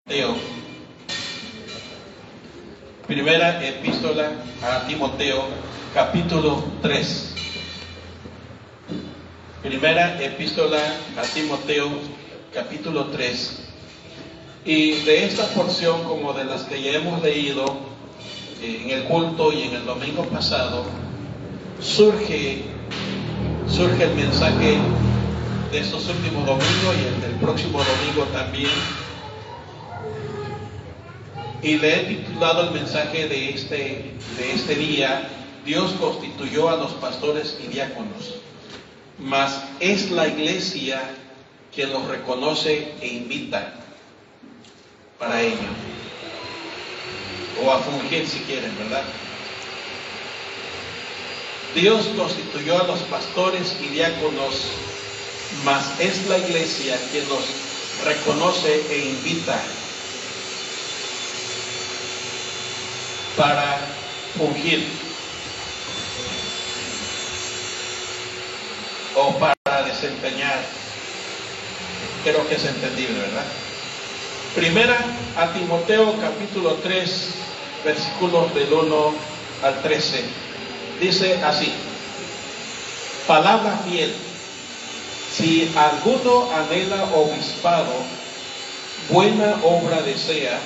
Timoteo. Primera epístola a Timoteo, capítulo 3. Primera epístola a Timoteo, capítulo 3. Y de esta porción, como de las que ya hemos leído en el culto y en el domingo pasado, surge el mensaje de estos últimos domingos y el del próximo domingo también. Y le he titulado el mensaje de este día: Dios constituyó a los pastores y diáconos, mas es la iglesia quien los reconoce e invita para ello, o a fungir si quieren, ¿verdad? Dios constituyó a los pastores y diáconos, mas es la iglesia quien los reconoce e invita para fungir o para desempeñar. Creo que es entendible, ¿verdad? Primera a Timoteo, capítulo 3, versículos del 1 al 13. Dice así: palabra fiel. Si alguno anhela obispado, buena obra desea,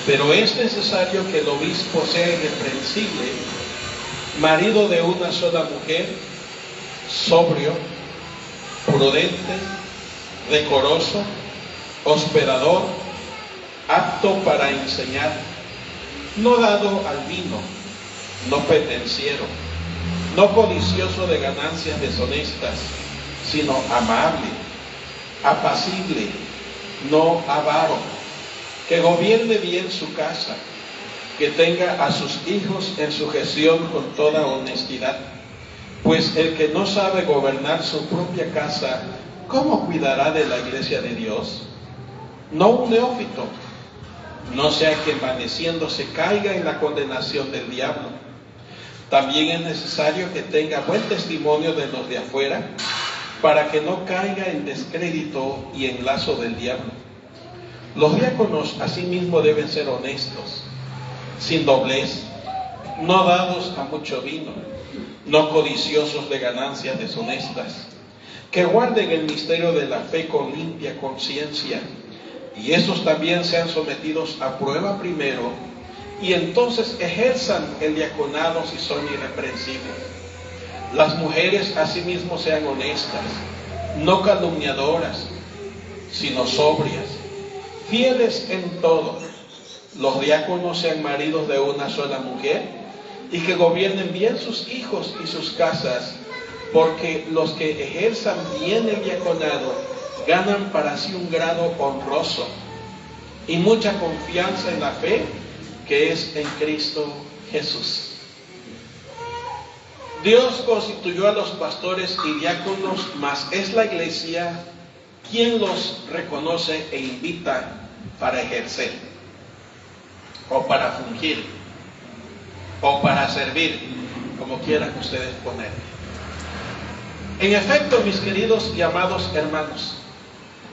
pero es necesario que el obispo sea irreprensible, marido de una sola mujer, sobrio, prudente, decoroso, hospedador, apto para enseñar, no dado al vino, no pendenciero, no codicioso de ganancias deshonestas, sino amable, apacible, no avaro, que gobierne bien su casa, que tenga a sus hijos en sujeción con toda honestidad. Pues el que no sabe gobernar su propia casa, ¿cómo cuidará de la iglesia de Dios? No un neófito, no sea que envaneciéndose caiga en la condenación del diablo. También es necesario que tenga buen testimonio de los de afuera, para que no caiga en descrédito y en lazo del diablo. Los diáconos asimismo deben ser honestos, sin doblez, no dados a mucho vino, no codiciosos de ganancias deshonestas, que guarden el misterio de la fe con limpia conciencia, y esos también sean sometidos a prueba primero, y entonces ejerzan el diaconado si son irreprensibles. Las mujeres asimismo sean honestas, no calumniadoras, sino sobrias, fieles en todo. Los diáconos sean maridos de una sola mujer, y que gobiernen bien sus hijos y sus casas, porque los que ejerzan bien el diaconado ganan para sí un grado honroso y mucha confianza en la fe que es en Cristo Jesús. Dios constituyó a los pastores y diáconos, mas es la iglesia quien los reconoce e invita para ejercer, o para fungir, o para servir, como quieran ustedes poner. En efecto, mis queridos y amados hermanos,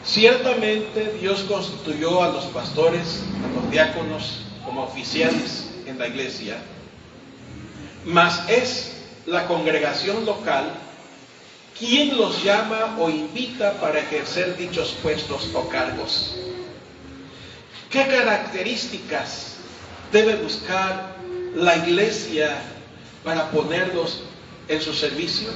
ciertamente Dios constituyó a los pastores, a los diáconos, como oficiales en la iglesia, mas es la congregación local quien los llama o invita para ejercer dichos puestos o cargos. ¿Qué características debe buscar la iglesia para ponerlos en su servicio?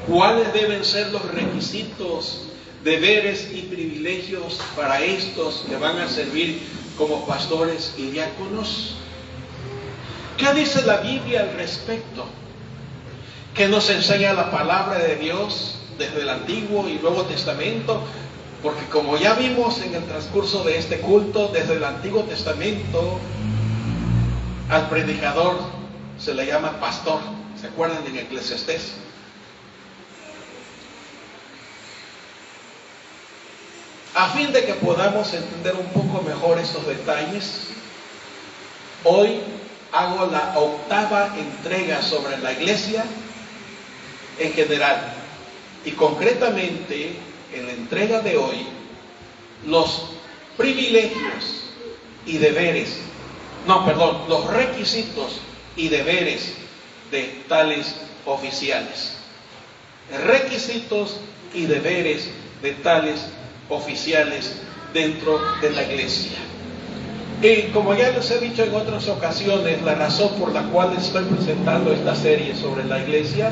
¿Cuáles deben ser los requisitos, deberes y privilegios para estos que van a servir como pastores y diáconos? ¿Qué dice la Biblia al respecto? ¿Qué nos enseña la palabra de Dios desde el Antiguo y Nuevo Testamento? Porque como ya vimos en el transcurso de este culto, desde el Antiguo Testamento al predicador se le llama pastor. ¿Se acuerdan en Eclesiastés? A fin de que podamos entender un poco mejor estos detalles, hoy hago la octava entrega sobre la iglesia en general, y concretamente en la entrega de hoy los privilegios y deberes, los requisitos y deberes de tales oficiales. Requisitos y deberes de tales oficiales dentro de la iglesia. Y como ya les he dicho en otras ocasiones, la razón por la cual estoy presentando esta serie sobre la iglesia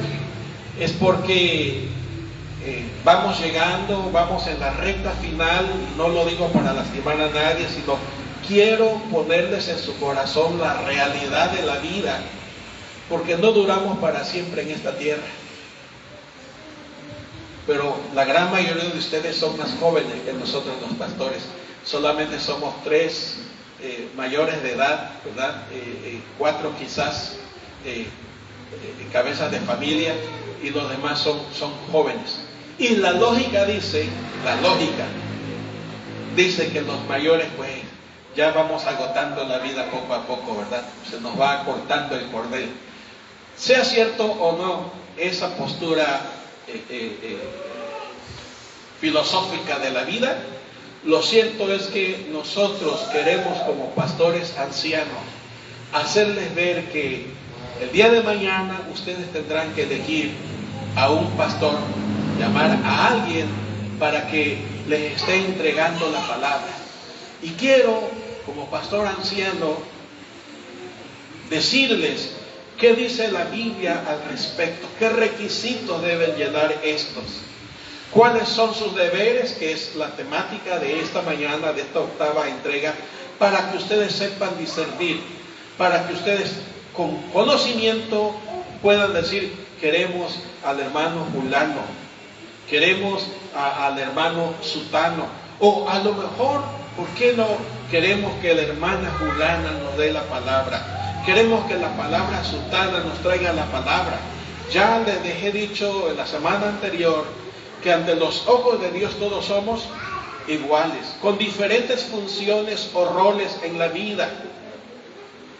es porque vamos en la recta final, y no lo digo para lastimar a nadie, sino quiero ponerles en su corazón la realidad de la vida, porque no duramos para siempre en esta tierra. Pero la gran mayoría de ustedes son más jóvenes que nosotros los pastores. Solamente somos 3 mayores de edad, ¿verdad? 4 quizás cabezas de familia, y los demás son jóvenes. Y la lógica dice que los mayores pues ya vamos agotando la vida poco a poco, ¿verdad? Se nos va acortando el cordel. Sea cierto o no, esa postura filosófica de la vida, lo cierto es que nosotros queremos, como pastores ancianos, hacerles ver que el día de mañana ustedes tendrán que elegir a un pastor, llamar a alguien para que les esté entregando la palabra. Y quiero, como pastor anciano, decirles qué dice la Biblia al respecto, qué requisitos deben llenar estos, cuáles son sus deberes, que es la temática de esta mañana, de esta octava entrega, para que ustedes sepan discernir, para que ustedes con conocimiento puedan decir: queremos al hermano fulano, queremos al hermano sutano, o a lo mejor, ¿por qué no queremos que la hermana fulana nos dé la palabra? Queremos que la palabra sutana nos traiga la palabra. Ya les dejé dicho en la semana anterior que ante los ojos de Dios todos somos iguales, con diferentes funciones o roles en la vida.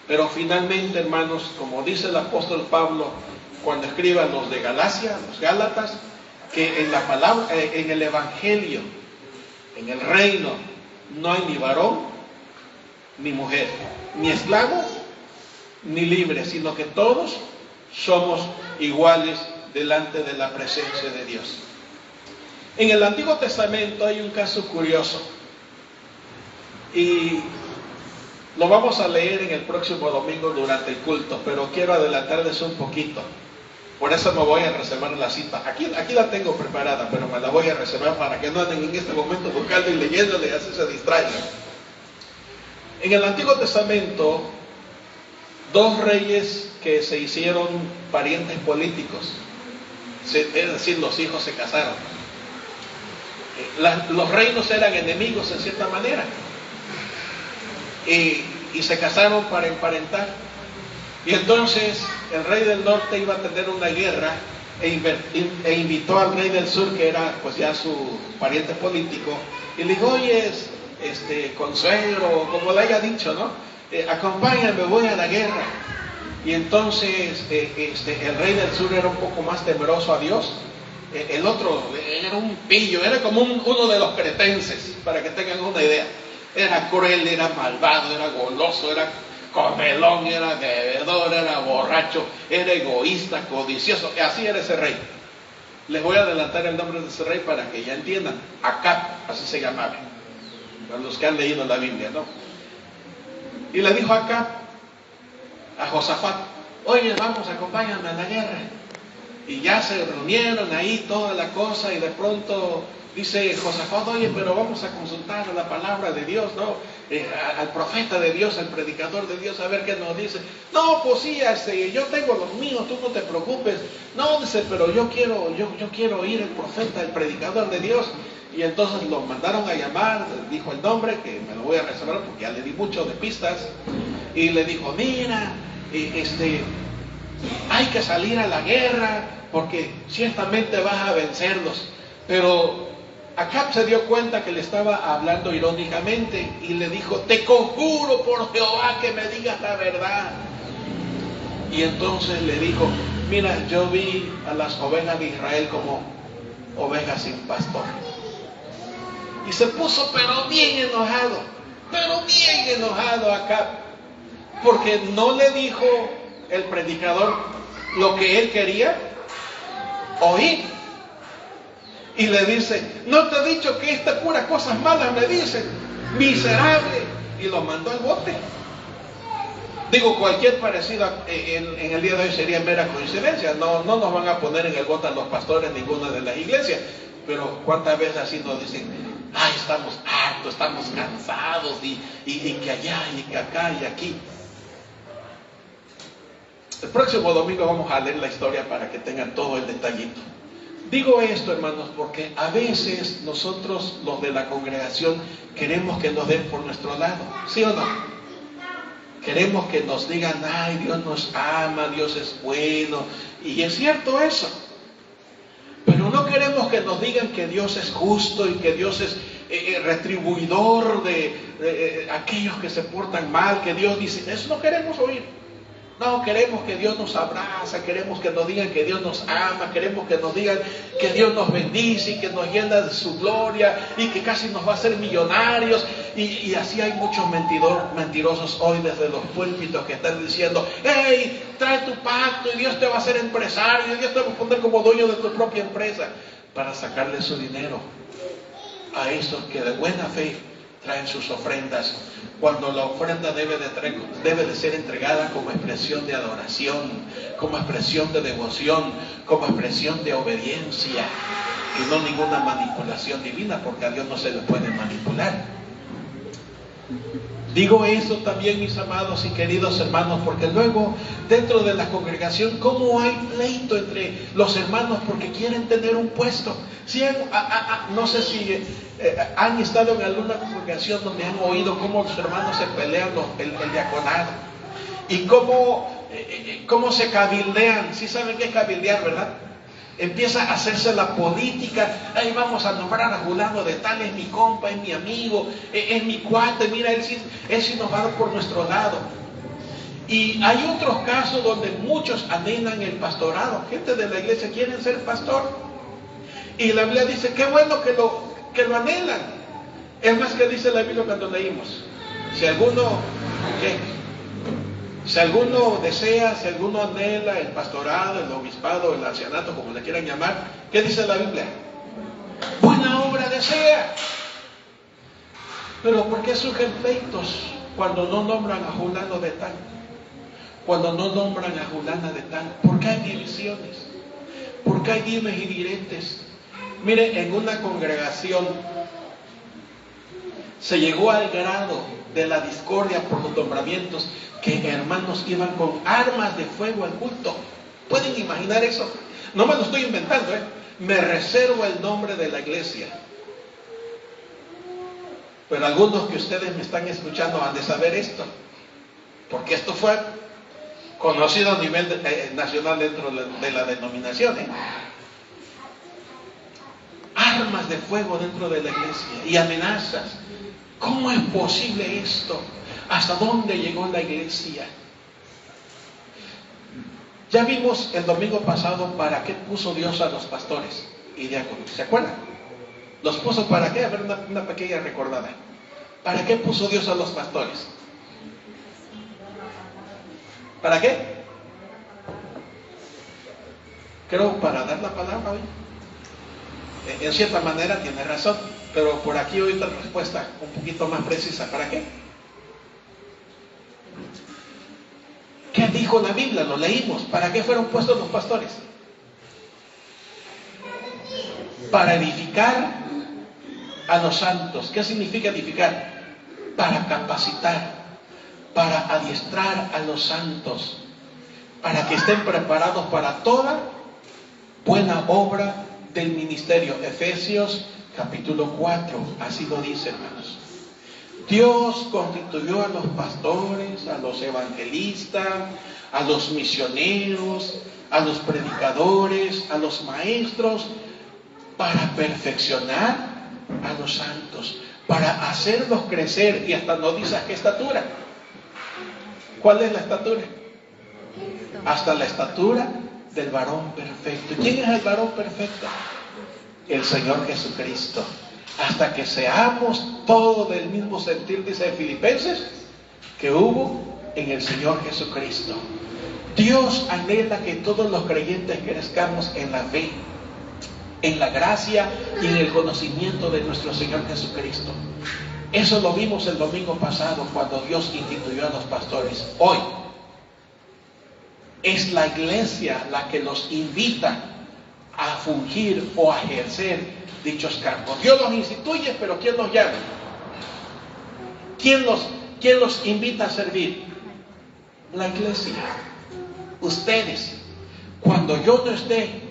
Pero finalmente, hermanos, como dice el apóstol Pablo cuando escribe a los de Galacia, los Gálatas, que en la palabra, en el evangelio, en el reino, no hay ni varón ni mujer, ni esclavo ni libre, sino que todos somos iguales delante de la presencia de Dios. En el Antiguo Testamento hay un caso curioso, y lo vamos a leer en el próximo domingo durante el culto, pero quiero adelantarles un poquito. Por eso me voy a reservar la cita. Aquí la tengo preparada, pero me la voy a reservar para que no anden en este momento buscando y leyéndole y así se distraigan. En el Antiguo Testamento, 2 reyes que se hicieron parientes políticos, es decir, los hijos se casaron. Los reinos eran enemigos en cierta manera, y se casaron para emparentar. Y entonces el rey del norte iba a tener una guerra e invitó al rey del sur, que era pues ya su pariente político, y le dijo: oye, consuegro, como le haya dicho, ¿no? Acompáñame, voy a la guerra. Y entonces el rey del sur era un poco más temeroso a Dios. El otro era un pillo, era como uno de los cretenses, para que tengan una idea. Era cruel, era malvado, era goloso, era comelón, era bebedor, era borracho, era egoísta, codicioso. Así era ese rey. Les voy a adelantar el nombre de ese rey para que ya entiendan. Acab, así se llamaba, para los que han leído la Biblia, ¿no? Y le dijo Acab a Josafat: oye, vamos, acompáñame a la guerra. Y ya se reunieron ahí toda la cosa, y de pronto dice Josafat: oye, pero vamos a consultar la palabra de Dios, ¿no? Al profeta de Dios, al predicador de Dios, a ver qué nos dice. No, pues sí, yo tengo los míos, tú no te preocupes. No, dice, pero yo quiero oír el profeta, el predicador de Dios. Y entonces lo mandaron a llamar, dijo el nombre, que me lo voy a reservar porque ya le di mucho de pistas, y le dijo: mira, hay que salir a la guerra, porque ciertamente vas a vencerlos. Pero Acab se dio cuenta que le estaba hablando irónicamente, y le dijo: te conjuro por Jehová que me digas la verdad. Y entonces le dijo: mira, yo vi a las ovejas de Israel como ovejas sin pastor. Y se puso pero bien enojado acá, porque no le dijo el predicador lo que él quería oír. Y le dice, no te he dicho que estas puras cosas malas me dicen, miserable. Y lo mandó al bote. Digo, cualquier parecido en el día de hoy sería mera coincidencia. No nos van a poner en el bote a los pastores ninguna de las iglesias. Pero cuántas veces así nos dicen, ay, estamos hartos, estamos cansados, y que allá, y que acá, y aquí. El próximo domingo vamos a leer la historia para que tengan todo el detallito. Digo esto, hermanos, porque a veces nosotros, los de la congregación, queremos que nos den por nuestro lado, ¿sí o no? Queremos que nos digan, ay, Dios nos ama, Dios es bueno, y es cierto eso. Pero no queremos que nos digan que Dios es justo y que Dios es retribuidor de aquellos que se portan mal, que Dios dice, eso no queremos oír. No, queremos que Dios nos abraza, queremos que nos digan que Dios nos ama, queremos que nos digan que Dios nos bendice y que nos llena de su gloria y que casi nos va a hacer millonarios. Y así hay muchos mentirosos hoy desde los púlpitos que están diciendo, hey, trae tu pacto y Dios te va a hacer empresario y Dios te va a poner como dueño de tu propia empresa, para sacarle su dinero a esos que de buena fe traen sus ofrendas, cuando la ofrenda debe de ser entregada como expresión de adoración, como expresión de devoción, como expresión de obediencia, y no ninguna manipulación divina, porque a Dios no se le puede manipular. Digo eso también, mis amados y queridos hermanos, porque luego dentro de la congregación, ¿cómo hay pleito entre los hermanos porque quieren tener un puesto? ¿Sí no sé si han estado en alguna congregación donde han oído cómo los hermanos se pelean el diaconado y cómo se cabildean? ¿Sí saben qué es cabildear, verdad? Empieza a hacerse la política, ahí vamos a nombrar a fulano de tal, es mi compa, es mi amigo, es mi cuate, mira, él sí nos va a dar por nuestro lado. Y hay otros casos donde muchos anhelan el pastorado, gente de la iglesia quieren ser pastor, y la Biblia dice, qué bueno que lo anhelan. Es más que dice la Biblia cuando leímos, si alguno desea, si alguno anhela el pastorado, el obispado, el ancianato, como le quieran llamar, ¿qué dice la Biblia? Buena obra desea. Pero ¿por qué surgen pleitos cuando no nombran a fulano de tal? Cuando no nombran a fulana de tal, ¿por qué hay divisiones? ¿Por qué hay dimes y diretes? Mire, en una congregación se llegó al grado de la discordia por los nombramientos, que hermanos iban con armas de fuego al culto. ¿Pueden imaginar eso? No me lo estoy inventando, me reservo el nombre de la iglesia. Pero algunos que ustedes me están escuchando han de saber esto, porque esto fue conocido a nivel nacional dentro de la denominación. Armas de fuego dentro de la iglesia y amenazas. ¿Cómo es posible esto? ¿Hasta dónde llegó la iglesia? Ya vimos el domingo pasado para qué puso Dios a los pastores y diáconos. ¿Se acuerdan? ¿Los puso para qué? A ver, una pequeña recordada. ¿Para qué puso Dios a los pastores? ¿Para qué? Creo para dar la palabra hoy. En cierta manera tiene razón, pero por aquí hoy la respuesta un poquito más precisa. ¿Para qué? ¿Qué dijo la Biblia? Lo leímos. ¿Para qué fueron puestos los pastores? Para edificar a los santos. ¿Qué significa edificar? Para capacitar, para adiestrar a los santos, para que estén preparados para toda buena obra del ministerio. Efesios capítulo 4, así lo dice, hermanos. Dios constituyó a los pastores, a los evangelistas, a los misioneros, a los predicadores, a los maestros, para perfeccionar a los santos, para hacerlos crecer, y hasta no dice a qué estatura. ¿Cuál es la estatura? Hasta la estatura del varón perfecto. ¿Quién es el varón perfecto? El Señor Jesucristo. hasta que seamos todos del mismo sentir, dice Filipenses, que hubo en el Señor Jesucristo. Dios anhela que todos los creyentes crezcamos en la fe, en la gracia y en el conocimiento de nuestro Señor Jesucristo. Eso lo vimos el domingo pasado cuando Dios instituyó a los pastores. Hoy es la iglesia la que los invita a fungir o a ejercer dichos cargos. Dios los instituye, pero ¿quién los llama? ¿Quién los invita a servir? La iglesia. Ustedes. Cuando yo no esté,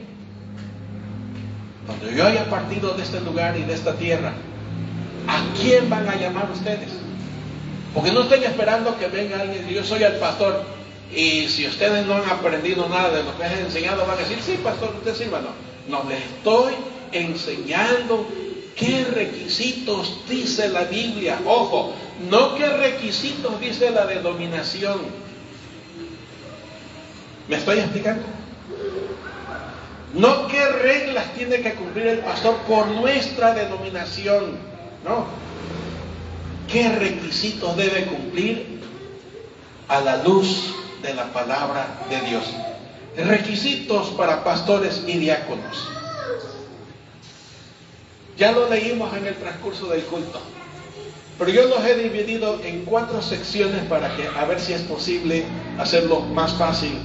cuando yo haya partido de este lugar y de esta tierra, ¿a quién van a llamar ustedes? Porque no estén esperando que venga alguien y yo soy el pastor. Y si ustedes no han aprendido nada de lo que les he enseñado, van a decir, sí, pastor, usted sirva. No, les estoy enseñando qué requisitos dice la Biblia. Ojo, no qué requisitos dice la denominación. ¿Me estoy explicando? No qué reglas tiene que cumplir el pastor por nuestra denominación. No. ¿Qué requisitos debe cumplir a la luz de la palabra de Dios? Requisitos para pastores y diáconos. Ya lo leímos en el transcurso del culto, pero yo los he dividido en 4 secciones para que a ver si es posible hacerlo más fácil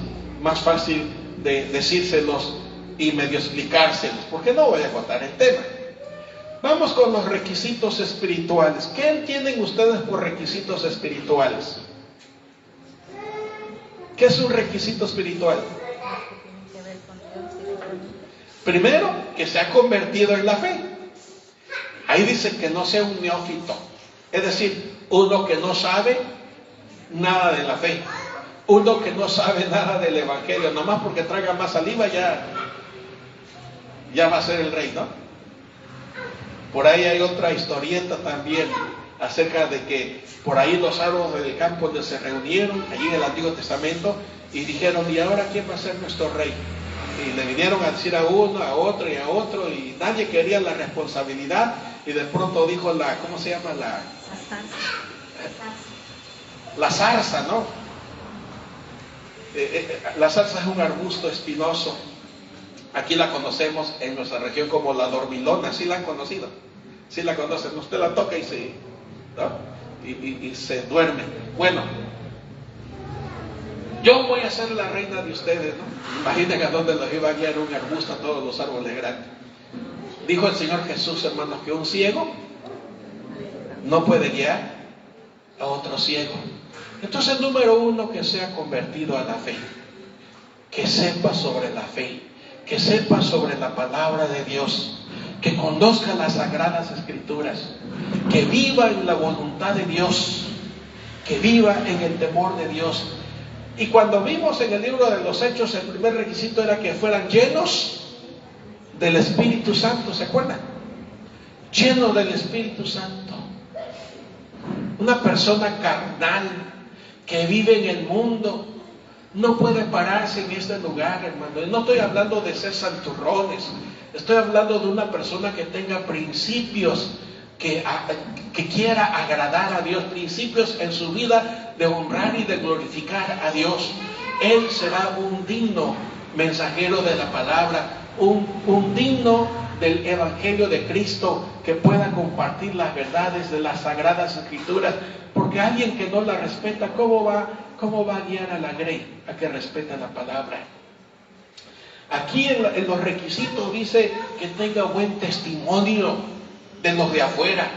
de decírselos y medio explicárselos, porque no voy a contar el tema. Vamos con los requisitos espirituales. ¿Qué entienden ustedes por requisitos espirituales? ¿Qué es un requisito espiritual? Primero, que se ha convertido en la fe. Ahí dice que no sea un neófito, es decir, uno que no sabe nada de la fe, uno que no sabe nada del evangelio, nomás porque traiga más saliva ya va a ser el rey, ¿no? Por ahí hay otra historieta también acerca de que por ahí los árboles del campo donde se reunieron allí en el Antiguo Testamento y dijeron, ¿y ahora quién va a ser nuestro rey? Y le vinieron a decir a uno, a otro y a otro, y nadie quería la responsabilidad, y de pronto dijo ¿cómo se llama? La zarza, ¿no? La zarza es un arbusto espinoso. Aquí la conocemos en nuestra región como la dormilona. ¿Sí la han conocido? ¿Sí la conocen? Usted la toca y se duerme. Bueno, yo voy a ser la reina de ustedes, ¿no? Imaginen a dónde los iba a guiar un arbusto a todos los árboles grandes. Dijo el Señor Jesús, hermanos, que un ciego no puede guiar a otro ciego. Entonces, número 1, que sea convertido a la fe, que sepa sobre la fe, que sepa sobre la palabra de Dios, que conozca las sagradas escrituras, que viva en la voluntad de Dios, que viva en el temor de Dios. Y cuando vimos en el libro de los Hechos, el primer requisito era que fueran llenos del Espíritu Santo, ¿se acuerdan? Lleno del Espíritu Santo. Una persona carnal que vive en el mundo no puede pararse en este lugar, hermano. No estoy hablando de ser santurrones, estoy hablando de una persona que tenga principios, que quiera agradar a Dios, principios en su vida de honrar y de glorificar a Dios. Él será un digno mensajero de la palabra, un digno del Evangelio de Cristo, que pueda compartir las verdades de las Sagradas Escrituras, porque alguien que no la respeta, ¿cómo va a guiar a la grey a que respete la palabra? Aquí en los requisitos dice que tenga buen testimonio de los de afuera,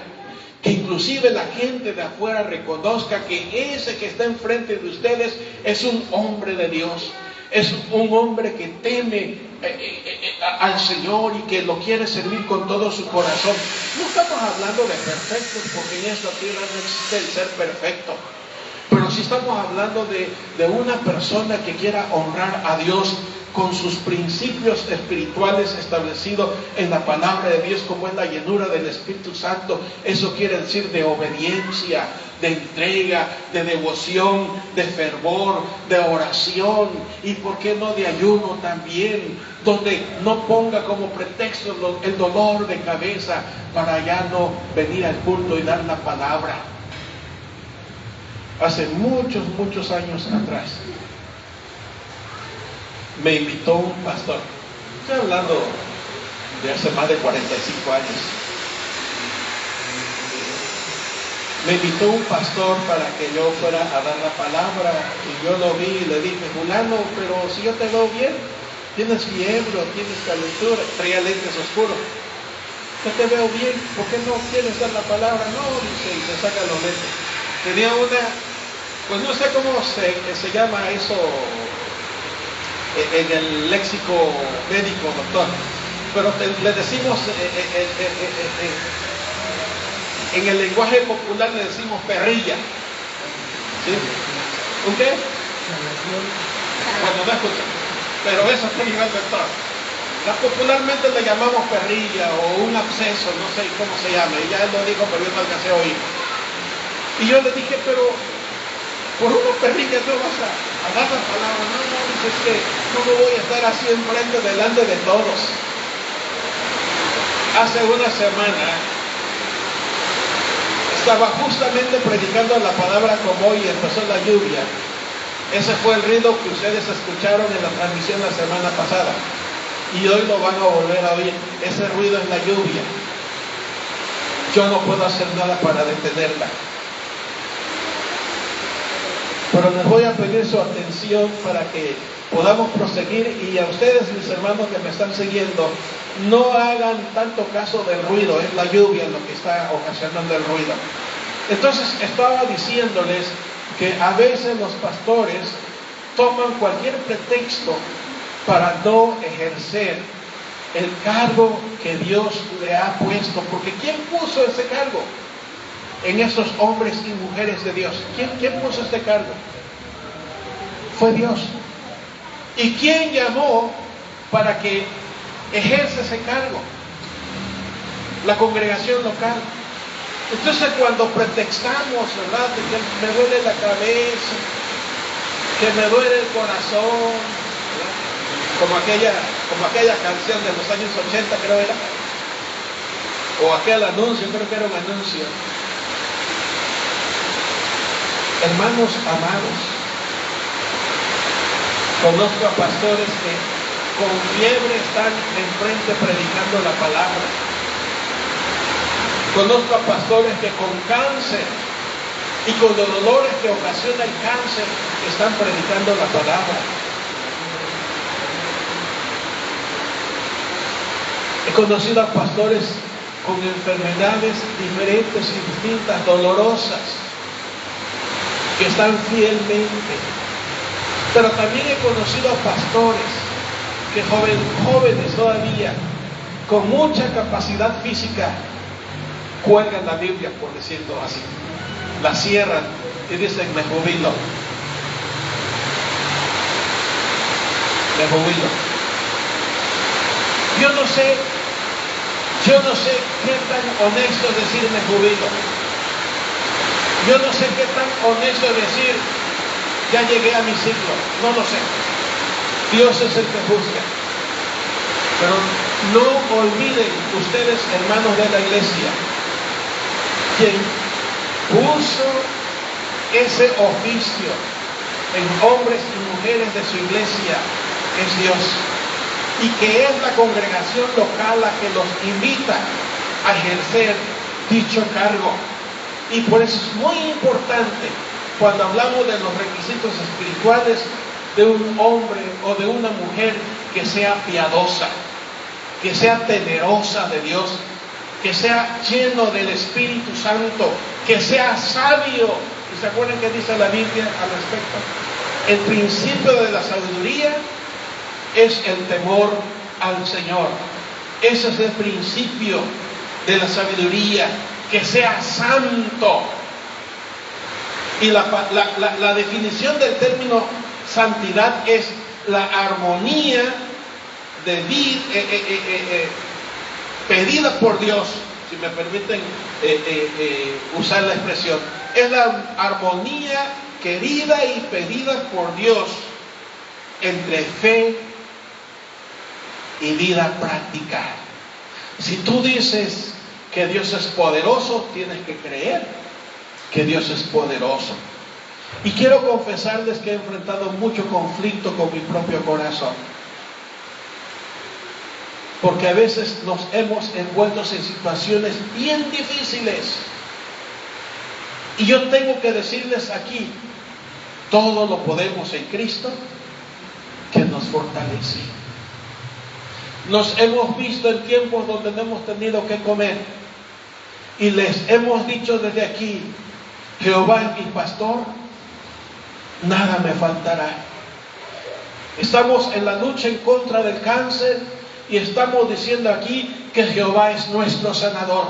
que inclusive la gente de afuera reconozca que ese que está enfrente de ustedes es un hombre de Dios, es un hombre que teme al Señor y que lo quiere servir con todo su corazón. No estamos hablando de perfectos, porque en esta tierra no existe el ser perfecto, pero sí estamos hablando de una persona que quiera honrar a Dios con sus principios espirituales establecidos en la palabra de Dios, como es la llenura del Espíritu Santo. Eso quiere decir de obediencia, de entrega, de devoción, de fervor, de oración y por qué no de ayuno también, donde no ponga como pretexto el dolor de cabeza para ya no venir al culto y dar la palabra. Hace muchos años atrás me invitó un pastor, estoy hablando de hace más de 45 años. Me invitó un pastor para que yo fuera a dar la palabra y yo lo vi y le dije: fulano, pero si yo te veo bien, tienes fiebre, tienes calentura, traía lentes oscuros, yo te veo bien, ¿por qué no quieres dar la palabra? No, dice, y se saca los lentes. Tenía una, pues no sé cómo se llama eso en el léxico médico, doctor, pero le decimos en el lenguaje popular le decimos perrilla. ¿Sí? ¿Un qué? Bueno, no escucha, pero eso fue nivel doctor. Popularmente le llamamos perrilla o un absceso, no sé cómo se llama. Ella lo dijo, pero yo no alcancé a oír. Y yo le dije: pero por una perrilla no vas a dar la palabra. No, dice, es que no me voy a estar así enfrente, delante de todos. Hace una semana estaba justamente predicando la palabra como hoy, empezó la lluvia. Ese fue el ruido que ustedes escucharon en la transmisión la semana pasada. Y hoy lo van a volver a oír. Ese ruido es la lluvia. Yo no puedo hacer nada para detenerla. Pero les voy a pedir su atención para que podamos proseguir, y a ustedes, mis hermanos que me están siguiendo, no hagan tanto caso del ruido, es la lluvia lo que está ocasionando el ruido. Entonces estaba diciéndoles que a veces los pastores toman cualquier pretexto para no ejercer el cargo que Dios le ha puesto, porque ¿quién puso ese cargo en esos hombres y mujeres de Dios? ¿Quién puso este cargo? Fue Dios. ¿Y quién llamó para que ejerce ese cargo? La congregación local. Entonces cuando pretextamos, ¿verdad?, de que me duele la cabeza, que me duele el corazón, ¿verdad?, como aquella canción de los años 80, creo era, o aquel anuncio, creo que era un anuncio. Hermanos amados, conozco a pastores que con fiebre están enfrente predicando la palabra. Conozco a pastores que con cáncer y con los dolores que ocasiona el cáncer están predicando la palabra. He conocido a pastores con enfermedades diferentes y distintas, dolorosas, que están fielmente. Pero también he conocido a pastores que jóvenes todavía, con mucha capacidad física, cuelgan la Biblia, por decirlo así, la cierran y dicen: me jubilo. Me jubilo. Yo no sé qué tan honesto es decir me jubilo. Yo no sé qué tan honesto es decir ya llegué a mi ciclo. No lo sé. Dios es el que juzga. Pero no olviden ustedes, hermanos de la iglesia, quien puso ese oficio en hombres y mujeres de su iglesia es Dios, y que es la congregación local la que los invita a ejercer dicho cargo. Y por eso es muy importante, cuando hablamos de los requisitos espirituales de un hombre o de una mujer, que sea piadosa, que sea temerosa de Dios, que sea lleno del Espíritu Santo, que sea sabio. ¿Y se acuerdan qué dice la Biblia al respecto? El principio de la sabiduría es el temor al Señor. Ese es el principio de la sabiduría, que sea santo. Y la definición del término santidad es la armonía pedida por Dios si me permiten usar la expresión. Es la armonía querida y pedida por Dios entre fe y vida práctica. Si tú dices que Dios es poderoso, tienes que creer que Dios es poderoso. Y quiero confesarles que he enfrentado mucho conflicto con mi propio corazón, porque a veces nos hemos envuelto en situaciones bien difíciles. Y yo tengo que decirles aquí, todo lo podemos en Cristo que nos fortalece. Nos hemos visto en tiempos donde no hemos tenido que comer, y les hemos dicho desde aquí: Jehová es mi pastor, nada me faltará. Estamos en la lucha en contra del cáncer y estamos diciendo aquí que Jehová es nuestro sanador.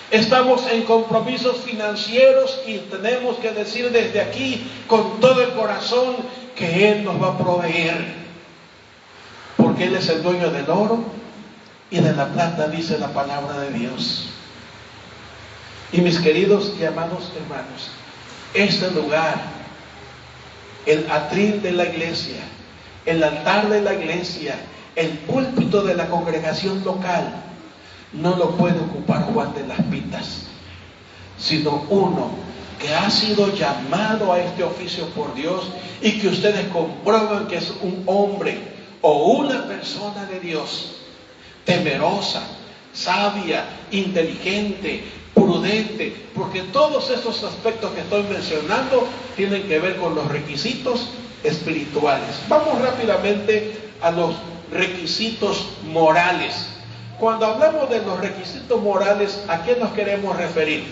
Estamos en compromisos financieros y tenemos que decir desde aquí con todo el corazón que Él nos va a proveer, porque Él es el dueño del oro y de la plata, dice la palabra de Dios. Y mis queridos y amados hermanos, este lugar, el atril de la iglesia, el altar de la iglesia, el púlpito de la congregación local, no lo puede ocupar Juan de las Pitas, sino uno que ha sido llamado a este oficio por Dios y que ustedes comprueban que es un hombre o una persona de Dios, temerosa, sabia, inteligente, prudente, porque todos esos aspectos que estoy mencionando tienen que ver con los requisitos espirituales. Vamos rápidamente a los requisitos morales. Cuando hablamos de los requisitos morales, ¿a qué nos queremos referir?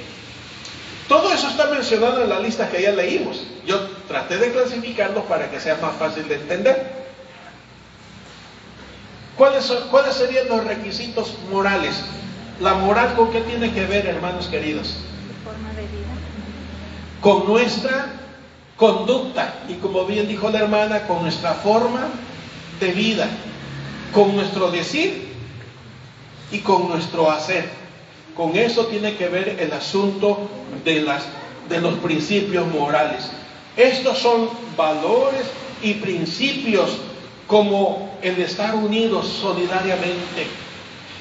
Todo eso está mencionado en la lista que ya leímos. Yo traté de clasificarlos para que sea más fácil de entender. ¿Cuáles serían los requisitos morales? La moral, ¿con qué tiene que ver, hermanos queridos? Forma de vida. Con nuestra conducta, y como bien dijo la hermana, con nuestra forma de vida, con nuestro decir y con nuestro hacer. Con eso tiene que ver el asunto de los principios morales. Estos son valores y principios como el estar unidos solidariamente.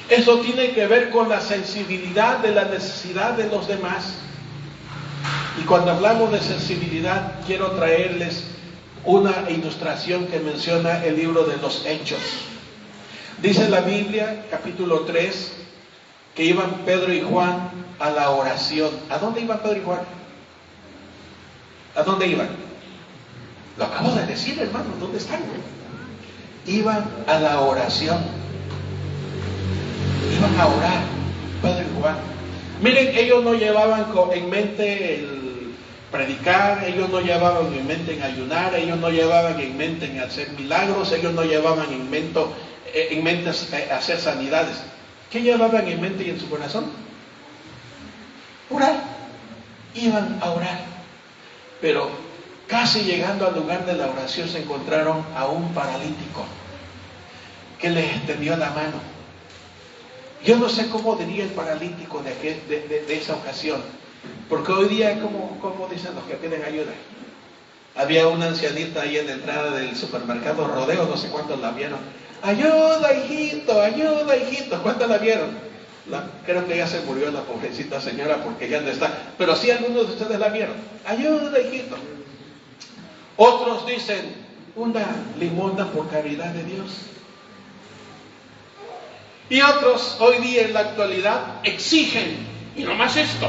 Eso tiene que ver con la sensibilidad de la necesidad de los demás. Y cuando hablamos de sensibilidad, quiero traerles una ilustración que menciona el libro de los Hechos. Dice la Biblia, capítulo 3, que iban Pedro y Juan a la oración. ¿A dónde iban Pedro y Juan? ¿A dónde iban? Lo acabo de decir, hermano, ¿dónde están? Iban a la oración. Iban a orar, Pedro y Juan. Miren, ellos no llevaban en mente el predicar, ellos no llevaban en mente en ayunar, ellos no llevaban en mente en hacer milagros, ellos no llevaban en mente hacer sanidades. ¿Qué llevaban en mente y en su corazón? Orar. Iban a orar. Pero casi llegando al lugar de la oración se encontraron a un paralítico que les extendió la mano. Yo no sé cómo diría el paralítico de esa ocasión, porque hoy día, ¿cómo dicen los que piden ayuda? Había una ancianita ahí en la entrada del supermercado Rodeo, no sé cuántos la vieron. Ayuda, hijito, ayuda, hijito. ¿Cuántos la vieron? Creo que ya se murió la pobrecita señora porque ya no está. Pero sí, algunos de ustedes la vieron. Ayuda, hijito. Otros dicen, una limosna por caridad de Dios. Y otros hoy día en la actualidad exigen, y nomás esto.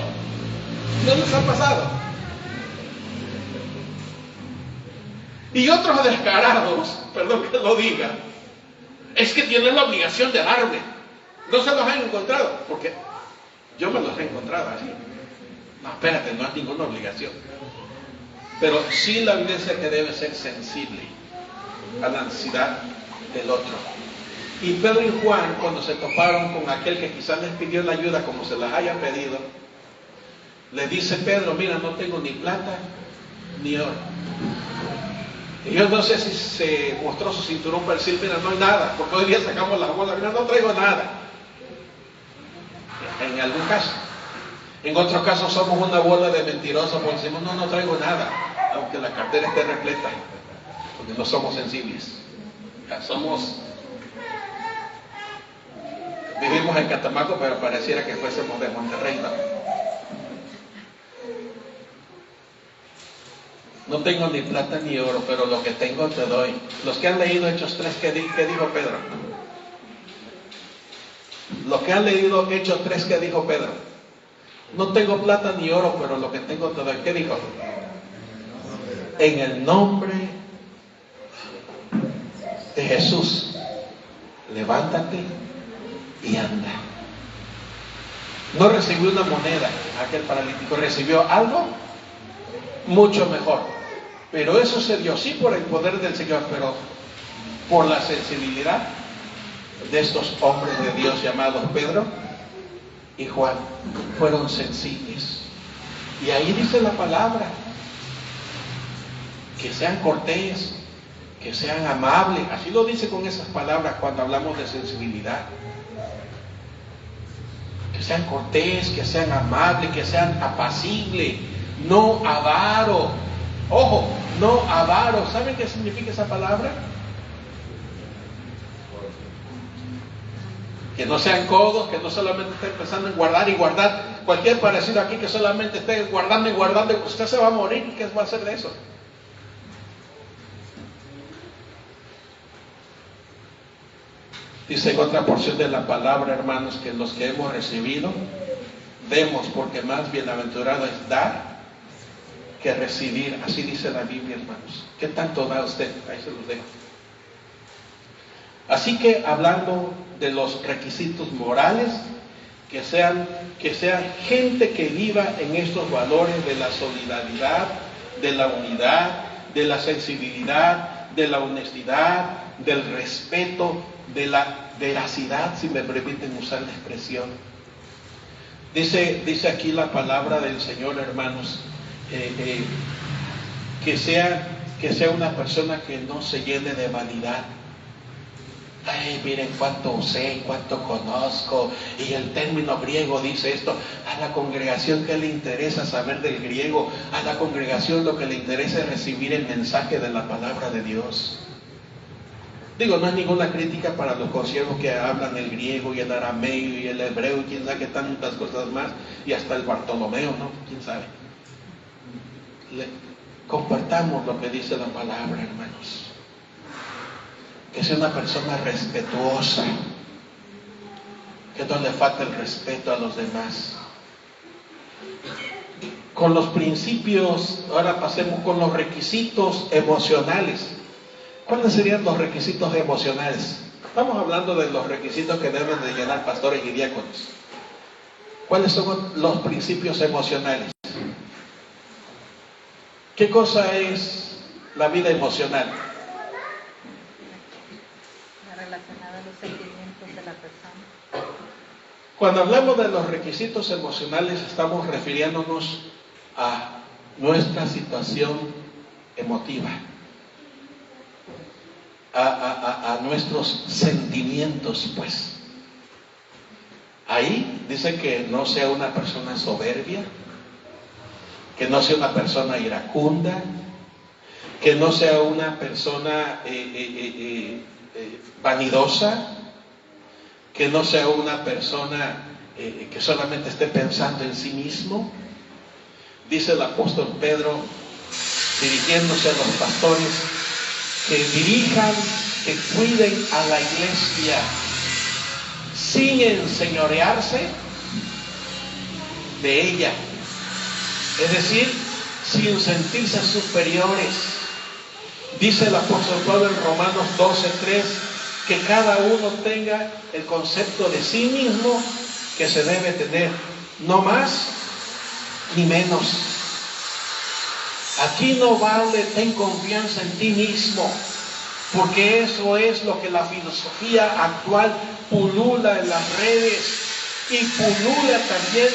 ¿No les ha pasado? Y otros descarados, perdón que lo diga, es que tienen la obligación de darme. No se los han encontrado, porque yo me los he encontrado así. No, espérate, no hay ninguna obligación. Pero sí la evidencia que debe ser sensible a la necesidad del otro. Y Pedro y Juan, cuando se toparon con aquel que quizás les pidió la ayuda como se las haya pedido, le dice Pedro, mira, no tengo ni plata ni oro. Y yo no sé si se mostró su cinturón para decir, mira, no hay nada, porque hoy día sacamos las bolas, mira, no traigo nada. en algún caso. En otro caso somos una bola de mentirosos porque decimos, no, no traigo nada, aunque la cartera esté repleta, porque no somos sensibles. Ya vivimos en Catamaco, pero pareciera que fuésemos de Monterrey, ¿no? No tengo ni plata ni oro, pero lo que tengo te doy. Los que han leído Hechos 3, ¿qué dijo Pedro? Los que han leído Hechos 3, ¿qué dijo Pedro? No tengo plata ni oro, pero lo que tengo te doy. ¿Qué dijo? En el nombre de Jesús, levántate y anda. No recibió una moneda, aquel paralítico recibió algo mucho mejor. Pero eso se dio sí por el poder del Señor, pero por la sensibilidad de estos hombres de Dios llamados Pedro y Juan. Fueron sensibles. Y ahí dice la palabra, que sean cortés, que sean amables. Así lo dice con esas palabras cuando hablamos de sensibilidad. Que sean cortés, que sean amables, que sean apacibles, no avaro. Ojo, no avaro. ¿Saben qué significa esa palabra? Que no sean codos, que no solamente estén pensando en guardar y guardar. Cualquier parecido aquí que solamente esté guardando y guardando, usted se va a morir. ¿Qué va a hacer de eso? Dice en otra porción de la palabra, hermanos, que los que hemos recibido, demos, porque más bienaventurado es dar que recibir. Así dice la Biblia, hermanos. ¿Qué tanto da usted? Ahí se los dejo. Así que hablando de los requisitos morales, que sean gente que viva en estos valores de la solidaridad, de la unidad, de la sensibilidad, de la honestidad, del respeto, de la veracidad, si me permiten usar la expresión. Dice aquí la palabra del Señor, hermanos, que sea una persona que no se llene de vanidad. Ay, miren cuánto sé, cuánto conozco, y el término griego dice esto. A la congregación, ¿qué le interesa saber del griego? A la congregación lo que le interesa es recibir el mensaje de la palabra de Dios. Digo, no es ninguna crítica para los consiervos que hablan el griego y el arameo y el hebreo y quién sabe qué tantas cosas más, y hasta el Bartolomeo, ¿no? ¿Quién sabe? Compartamos lo que dice la palabra, hermanos. Que sea una persona respetuosa, que no le falte el respeto a los demás. Con los principios, ahora pasemos con los requisitos emocionales. ¿Cuáles serían los requisitos emocionales? Estamos hablando de los requisitos que deben de llenar pastores y diáconos. ¿Cuáles son los principios emocionales? ¿Qué cosa es la vida emocional? Relacionada a los sentimientos de la persona. Cuando hablamos de los requisitos emocionales, estamos refiriéndonos a nuestra situación emotiva, a nuestros sentimientos, pues. Ahí dice que no sea una persona soberbia, que no sea una persona iracunda, que no sea una persona vanidosa, que no sea una persona que solamente esté pensando en sí mismo. Dice el apóstol Pedro, dirigiéndose a los pastores, que dirijan, que cuiden a la iglesia sin enseñorearse de ella, es decir, sin sentirse superiores. Dice el apóstol Pablo en Romanos 12:3 que cada uno tenga el concepto de sí mismo que se debe tener, no más ni menos. Aquí no vale ten confianza en ti mismo, porque eso es lo que la filosofía actual pulula en las redes y pulula también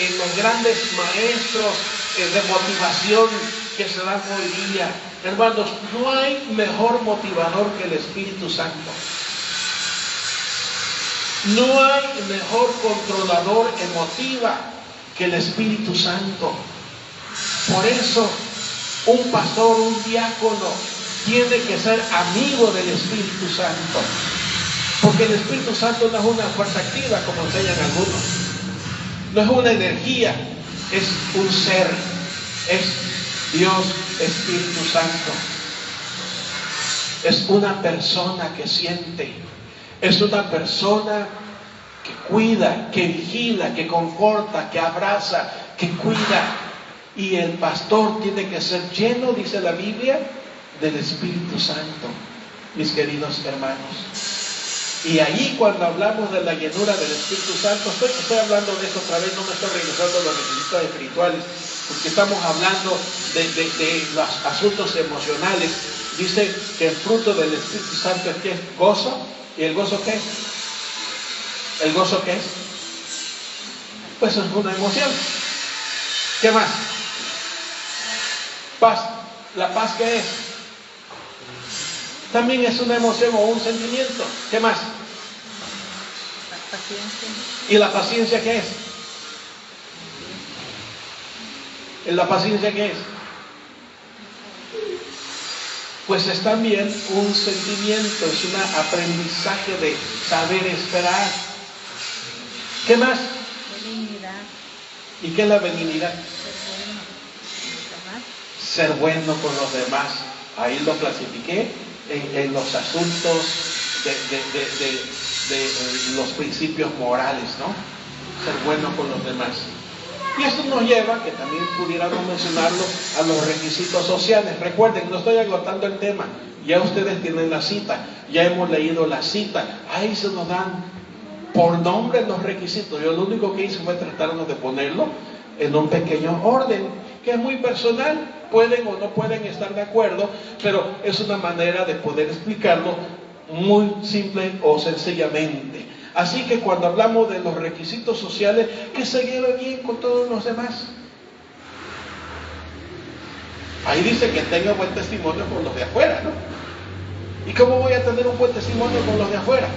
en los grandes maestros de motivación que se dan hoy día. Hermanos, no hay mejor motivador que el Espíritu Santo. No hay mejor controlador emotiva que el Espíritu Santo. Por eso, un pastor, un diácono, tiene que ser amigo del Espíritu Santo. Porque el Espíritu Santo no es una fuerza activa, como enseñan algunos. No es una energía, es un ser. Es Dios Espíritu Santo. Es una persona que siente. Es una persona que cuida, que vigila, que conforta, que abraza, que cuida. Y el pastor tiene que ser lleno, dice la Biblia, del Espíritu Santo, mis queridos hermanos. Y ahí cuando hablamos de la llenura del Espíritu Santo, estoy hablando de eso otra vez, no me estoy regresando a los requisitos espirituales, porque estamos hablando de los asuntos emocionales. Dice que el fruto del Espíritu Santo es ¿qué? Gozo. ¿Y el gozo qué es? ¿El gozo qué es? Pues es una emoción. ¿Qué más? Paz. ¿La paz qué es? También es una emoción o un sentimiento. ¿Qué más? La paciencia. ¿Y la paciencia qué es? ¿Y la paciencia qué es? Pues es también un sentimiento, es un aprendizaje de saber esperar. ¿Qué más? Benignidad. ¿Y qué es la benignidad? Ser bueno con los demás. Ser bueno con los demás. Ahí lo clasifiqué en los asuntos de los principios morales, ¿no? Ser bueno con los demás. Y esto nos lleva, que también pudiéramos mencionarlo, a los requisitos sociales. Recuerden, no estoy agotando el tema. Ya ustedes tienen la cita, ya hemos leído la cita. Ahí se nos dan por nombre los requisitos. Yo lo único que hice fue tratarnos de ponerlo en un pequeño orden, que es muy personal. Pueden o no pueden estar de acuerdo, pero es una manera de poder explicarlo muy simple o sencillamente. Así que cuando hablamos de los requisitos sociales, que se lleve bien con todos los demás. Ahí dice que tenga buen testimonio con los de afuera, ¿no? ¿Y cómo voy a tener un buen testimonio con los de afuera?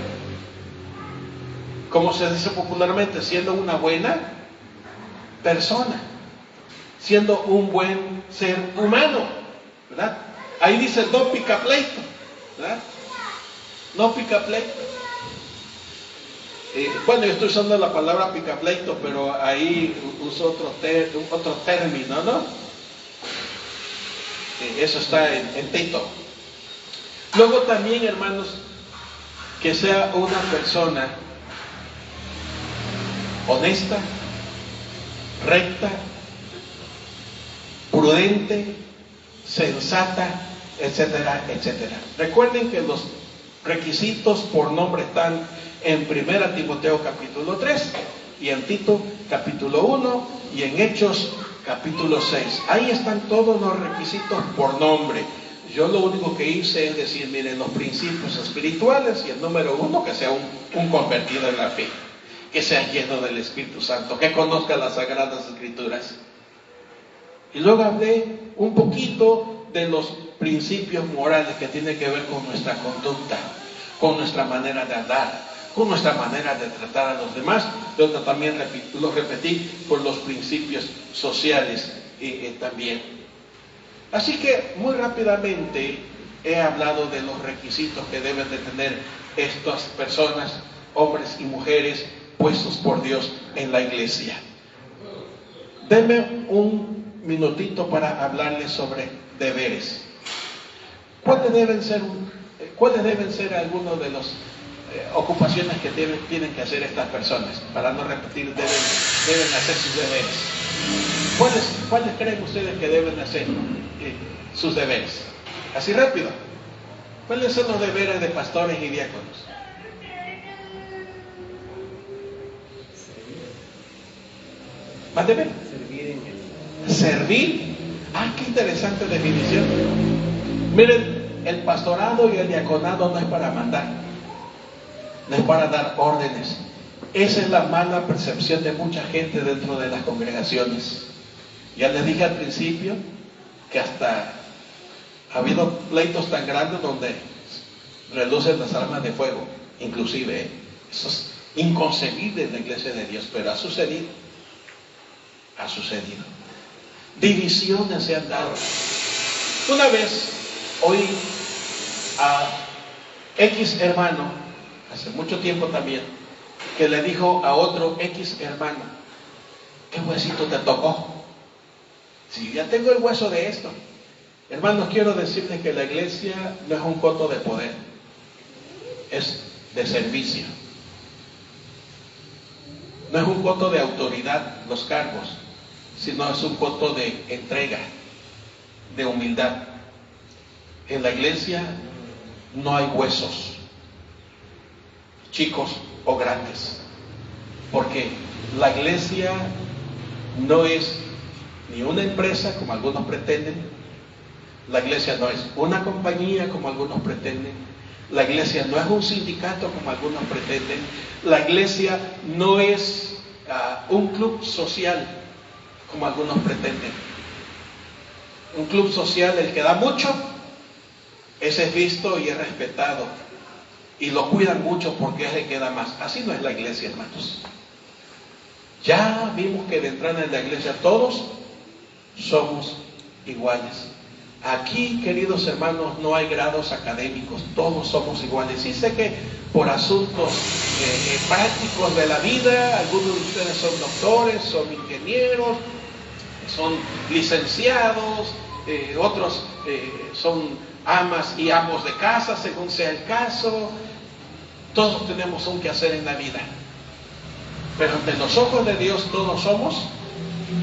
Como se dice popularmente, siendo una buena persona, siendo un buen ser humano, ¿verdad? Ahí dice no pica pleito, ¿verdad? No pica pleito. Bueno, yo estoy usando la palabra picapleito, pero ahí uso otro término, ¿no? Eso está en Tito. Luego también, hermanos, que sea una persona honesta, recta, prudente, sensata, etcétera, etcétera. Recuerden que los requisitos por nombre están en 1 Timoteo capítulo 3 y en Tito capítulo 1 y en Hechos capítulo 6. Ahí están todos los requisitos por nombre. Yo lo único que hice es decir, miren, los principios espirituales, y el número 1, que sea un convertido en la fe, que sea lleno del Espíritu Santo, que conozca las Sagradas Escrituras. Y luego hablé un poquito de los principios morales que tienen que ver con nuestra conducta, con nuestra manera de andar, con nuestra manera de tratar a los demás. Yo también lo repetí por los principios sociales también. Así que muy rápidamente he hablado de los requisitos que deben de tener estas personas, hombres y mujeres, puestos por Dios en la iglesia. Denme un minutito para hablarles sobre deberes. ¿Cuáles deben ser algunos de las ocupaciones que tienen que hacer estas personas? Para no repetir, deben hacer sus deberes. ¿Cuáles creen ustedes que deben hacer sus deberes? Así rápido. ¿Cuáles son los deberes de pastores y diáconos? Mándeme. Servir. Ah, qué interesante definición. Miren, el pastorado y el diaconado no es para mandar, no es para dar órdenes. Esa es la mala percepción de mucha gente dentro de las congregaciones. Ya les dije al principio que hasta ha habido pleitos tan grandes donde relucen las armas de fuego, inclusive. Eso inconcebible en la iglesia de Dios, pero ha sucedido. Ha sucedido. Divisiones se han dado. Una vez oí a X hermano, hace mucho tiempo también, que le dijo a otro X hermano: ¿qué huesito te tocó? Si ya tengo el hueso de esto. Hermanos, quiero decirles que la iglesia no es un coto de poder, es de servicio. No es un coto de autoridad, los cargos, sino es un coto de entrega, de humildad. En la iglesia no hay huesos, chicos o grandes, porque la iglesia no es ni una empresa como algunos pretenden. La iglesia no es una compañía como algunos pretenden. La iglesia no es un sindicato como algunos pretenden. La iglesia no es un club social como algunos pretenden. Un club social, el que da mucho, ese es visto y es respetado, y lo cuidan mucho porque es el que da más. Así no es la iglesia, hermanos. Ya vimos que de entrada en la iglesia todos somos iguales. Aquí, queridos hermanos, no hay grados académicos, todos somos iguales. Sí sé que por asuntos prácticos de la vida, algunos de ustedes son doctores, son ingenieros, son licenciados, otros son amas y amos de casa, según sea el caso. Todos tenemos un quehacer en la vida, pero ante los ojos de Dios todos somos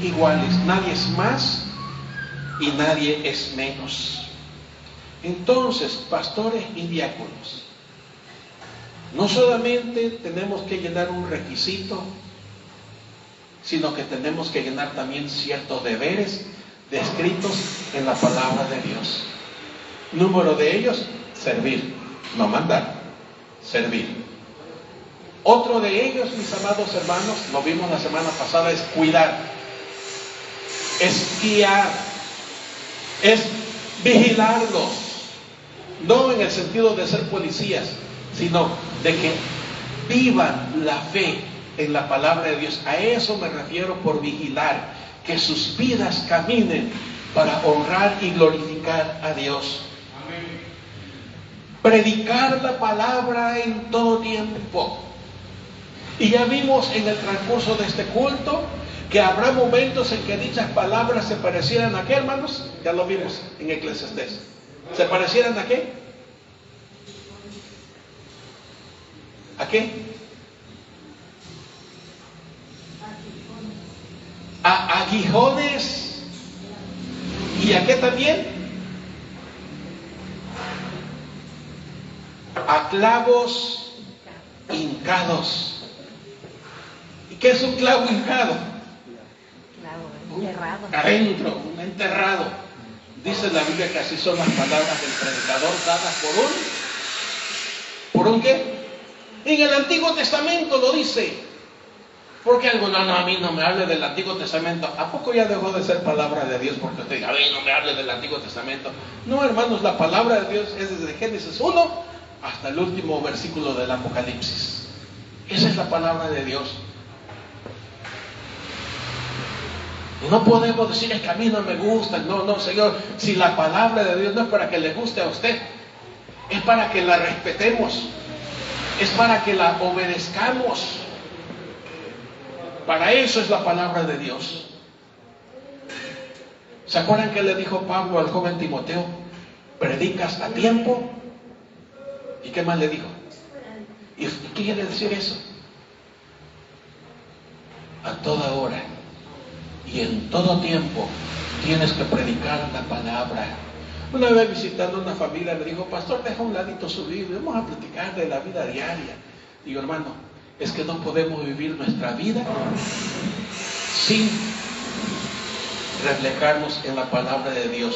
iguales. Nadie es más y nadie es menos. Entonces, pastores y diáconos, no solamente tenemos que llenar un requisito, sino que tenemos que llenar también ciertos deberes descritos en la palabra de Dios. Número de ellos, servir, no mandar, servir. Otro de ellos, mis amados hermanos, lo vimos la semana pasada, es cuidar, es guiar, es vigilarlos, no en el sentido de ser policías, sino de que vivan la fe en la palabra de Dios. A eso me refiero por vigilar, que sus vidas caminen para honrar y glorificar a Dios. Amén. Predicar la palabra en todo tiempo. Y ya vimos en el transcurso de este culto que habrá momentos en que dichas palabras se parecieran a qué, hermanos. Ya lo vimos en Eclesiastés. ¿Se parecieran a qué? ¿A qué? A aguijones. ¿Y a qué también? A clavos hincados. ¿Y qué es un clavo hincado? Enterrado. Adentro, un enterrado. Dice la Biblia que así son las palabras del predicador dadas ¿por un qué? En el Antiguo Testamento lo dice. Porque algunos, a mí no me hable del Antiguo Testamento. ¿A poco ya dejó de ser palabra de Dios porque usted diga, a mí no me hable del Antiguo Testamento? No, hermanos, la palabra de Dios es desde Génesis 1 hasta el último versículo del Apocalipsis. Esa es la palabra de Dios. No podemos decir, es que a mí no me gusta. No, Señor, si la palabra de Dios no es para que le guste a usted, es para que la respetemos, es para que la obedezcamos. Para eso es la palabra de Dios. ¿Se acuerdan que le dijo Pablo al joven Timoteo? Predicas a tiempo. ¿Y qué más le dijo? ¿Y qué quiere decir eso? A toda hora y en todo tiempo tienes que predicar la palabra. Una vez visitando una familia me dijo, pastor, deja un ladito su Biblia, vamos a platicar de la vida diaria. Digo, hermano, es que no podemos vivir nuestra vida sin reflejarnos en la palabra de Dios,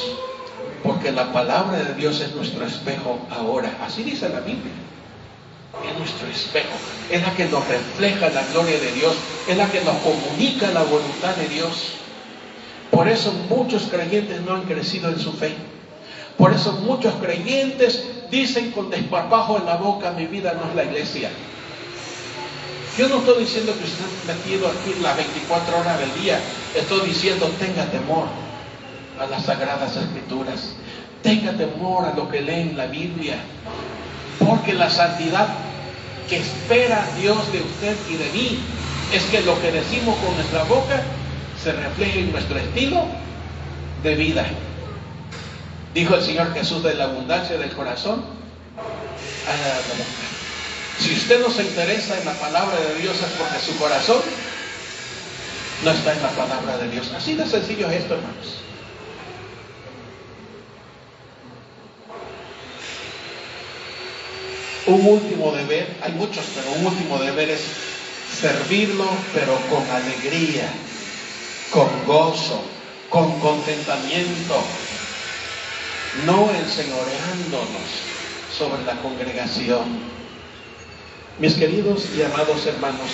porque la palabra de Dios es nuestro espejo ahora. Así dice la Biblia. Es nuestro espejo, es la que nos refleja la gloria de Dios, es la que nos comunica la voluntad de Dios. Por eso muchos creyentes no han crecido en su fe. Por eso muchos creyentes dicen con desparpajo en la boca, mi vida no es la iglesia. Yo no estoy diciendo que usted esté metido aquí las 24 horas del día. Estoy diciendo, tenga temor a las Sagradas Escrituras. Tenga temor a lo que lee en la Biblia. Porque la santidad que espera Dios de usted y de mí es que lo que decimos con nuestra boca se refleje en nuestro estilo de vida. Dijo el Señor Jesús, de la abundancia del corazón habla la boca. Si usted no se interesa en la palabra de Dios es porque su corazón no está en la palabra de Dios. Así de sencillo es esto, hermanos. Un último deber, hay muchos, pero un último deber es servirlo, pero con alegría, con gozo, con contentamiento, no enseñoreándonos sobre la congregación. Mis queridos y amados hermanos,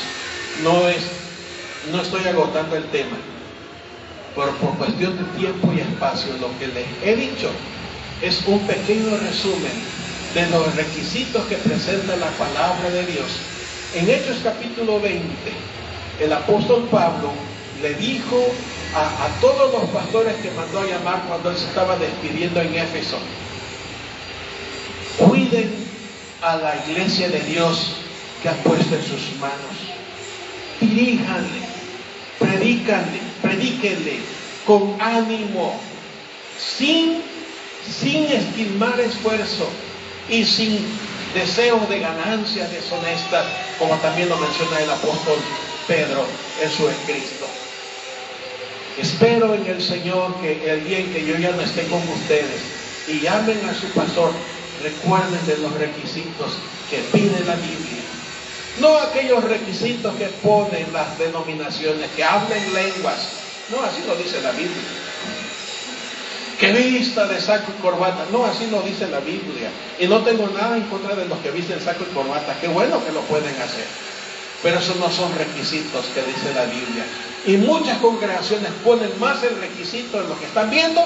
no estoy agotando el tema, pero por cuestión de tiempo y espacio, lo que les he dicho es un pequeño resumen de los requisitos que presenta la palabra de Dios. En Hechos capítulo 20, el apóstol Pablo le dijo a todos los pastores que mandó a llamar cuando él se estaba despidiendo en Éfeso: cuiden a la iglesia de Dios que ha puesto en sus manos. Diríjanle, predíquenle con ánimo, sin estimar esfuerzo y sin deseos de ganancias deshonestas, como también lo menciona el apóstol Pedro en su escrito. Espero en el Señor que el día en que yo ya no esté con ustedes y llamen a su pastor, recuerden de los requisitos que pide la Biblia. No aquellos requisitos que ponen las denominaciones, que hablen lenguas. No, así lo dice la Biblia. Que vista de saco y corbata. No, así lo dice la Biblia. Y no tengo nada en contra de los que visten saco y corbata. Qué bueno que lo pueden hacer. Pero esos no son requisitos que dice la Biblia. Y muchas congregaciones ponen más el requisito en lo que están viendo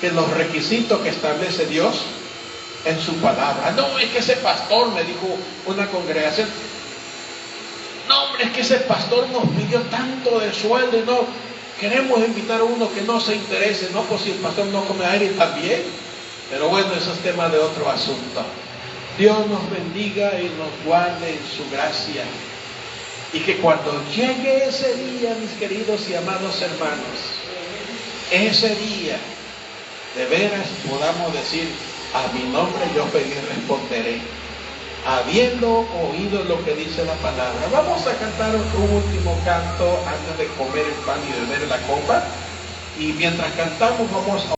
que los requisitos que establece Dios en su palabra. No, es que ese pastor, me dijo una congregación, no, hombre, es que ese pastor nos pidió tanto de sueldo y no queremos invitar a uno que no se interese. No, pues si el pastor no come aire también. Pero bueno, eso es tema de otro asunto. Dios nos bendiga y nos guarde en su gracia. Y que cuando llegue ese día, mis queridos y amados hermanos, ese día, de veras podamos decir: a mi nombre yo pedí y responderé, habiendo oído lo que dice la palabra. Vamos a cantar un último canto antes de comer el pan y beber la copa. Y mientras cantamos vamos a